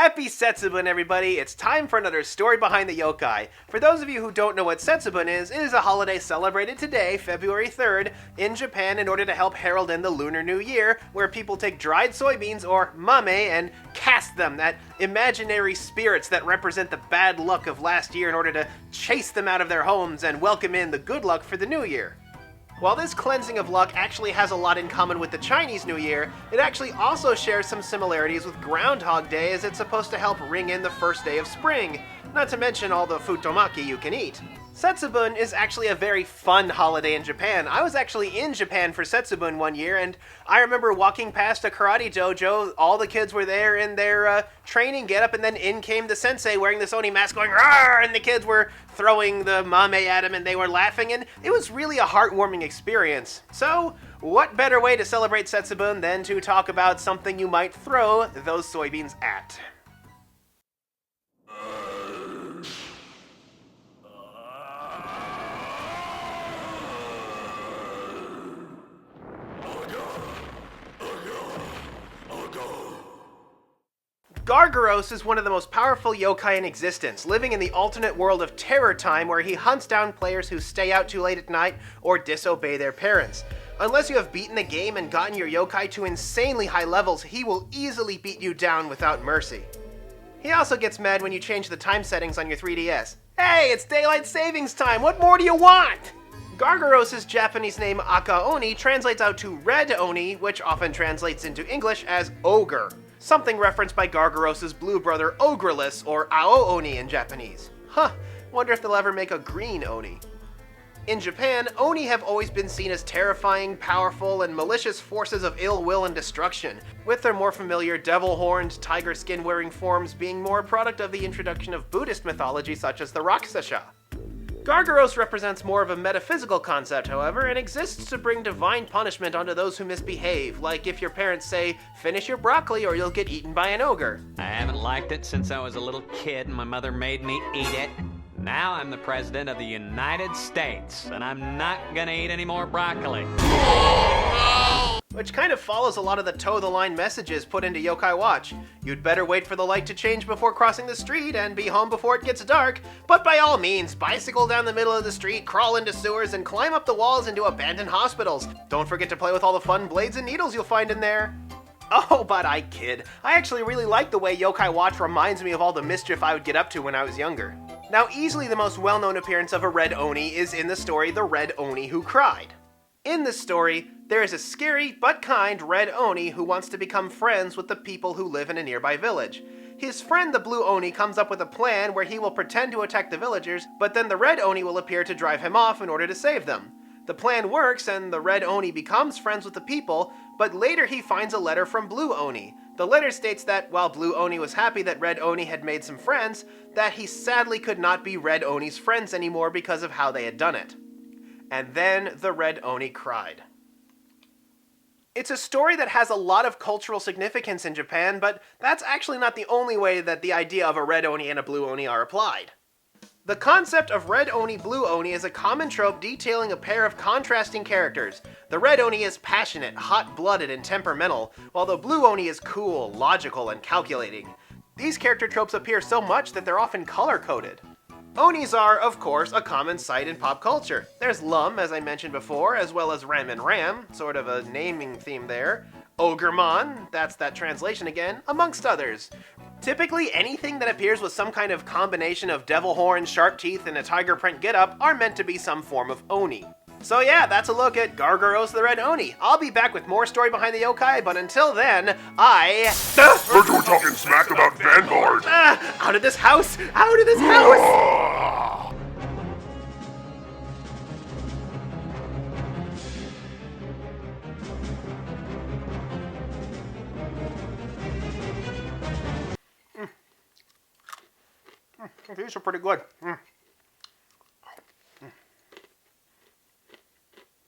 Happy Setsubun, everybody! It's time for another story behind the yokai. For those of you who don't know what Setsubun is, it is a holiday celebrated today, February 3rd, in Japan in order to help herald in the Lunar New Year, where people take dried soybeans, or mame, and cast them at imaginary spirits that represent the bad luck of last year in order to chase them out of their homes and welcome in the good luck for the new year. While this cleansing of luck actually has a lot in common with the Chinese New Year, it actually also shares some similarities with Groundhog Day, as it's supposed to help ring in the first day of spring, not to mention all the futomaki you can eat. Setsubun is actually a very fun holiday in Japan. I was actually in Japan for Setsubun one year, and I remember walking past a karate dojo. All the kids were there in their training getup, and then in came the sensei wearing this Oni mask going, "Rawr!" and the kids were throwing the mame at him, and they were laughing, and it was really a heartwarming experience. So, what better way to celebrate Setsubun than to talk about something you might throw those soybeans at? Gargaros is one of the most powerful yokai in existence, living in the alternate world of Terror Time, where he hunts down players who stay out too late at night or disobey their parents. Unless you have beaten the game and gotten your yokai to insanely high levels, he will easily beat you down without mercy. He also gets mad when you change the time settings on your 3DS. Hey, it's daylight savings time, what more do you want? Gargaros' Japanese name Aka Oni translates out to Red Oni, which often translates into English as Ogre. Something referenced by Gargaros' blue brother Ogreless, or Ao Oni in Japanese. Huh, wonder if they'll ever make a green Oni. In Japan, Oni have always been seen as terrifying, powerful, and malicious forces of ill will and destruction, with their more familiar devil-horned, tiger skin-wearing forms being more a product of the introduction of Buddhist mythology such as the Rakshasa. Gargaros represents more of a metaphysical concept, however, and exists to bring divine punishment onto those who misbehave, like if your parents say, "Finish your broccoli or you'll get eaten by an ogre." I haven't liked it since I was a little kid and my mother made me eat it. Now I'm the president of the United States, and I'm not gonna eat any more broccoli. Which kind of follows a lot of the toe-the-line messages put into Yokai Watch. You'd better wait for the light to change before crossing the street and be home before it gets dark, but by all means, bicycle down the middle of the street, crawl into sewers, and climb up the walls into abandoned hospitals. Don't forget to play with all the fun blades and needles you'll find in there. Oh, but I kid. I actually really like the way Yokai Watch reminds me of all the mischief I would get up to when I was younger. Now, easily the most well-known appearance of a Red Oni is in the story The Red Oni Who Cried. In this story, there is a scary but kind Red Oni who wants to become friends with the people who live in a nearby village. His friend the Blue Oni comes up with a plan where he will pretend to attack the villagers, but then the Red Oni will appear to drive him off in order to save them. The plan works and the Red Oni becomes friends with the people, but later he finds a letter from Blue Oni. The letter states that while Blue Oni was happy that Red Oni had made some friends, that he sadly could not be Red Oni's friends anymore because of how they had done it. And then the Red Oni cried. It's a story that has a lot of cultural significance in Japan, but that's actually not the only way that the idea of a Red Oni and a Blue Oni are applied. The concept of Red Oni, Blue Oni is a common trope detailing a pair of contrasting characters. The Red Oni is passionate, hot-blooded, and temperamental, while the Blue Oni is cool, logical, and calculating. These character tropes appear so much that they're often color-coded. Onis are, of course, a common sight in pop culture. There's Lum, as I mentioned before, as well as Ram and Ram, sort of a naming theme there. Ogremon, that's that translation again, amongst others. Typically, anything that appears with some kind of combination of devil horns, sharp teeth, and a tiger print getup are meant to be some form of Oni. So yeah, that's a look at Gargaros the Red Oni. I'll be back with more story behind the yokai, but until then, Heard you were talking smack about Vanguard! Out of this house! Out of this house! These are pretty good.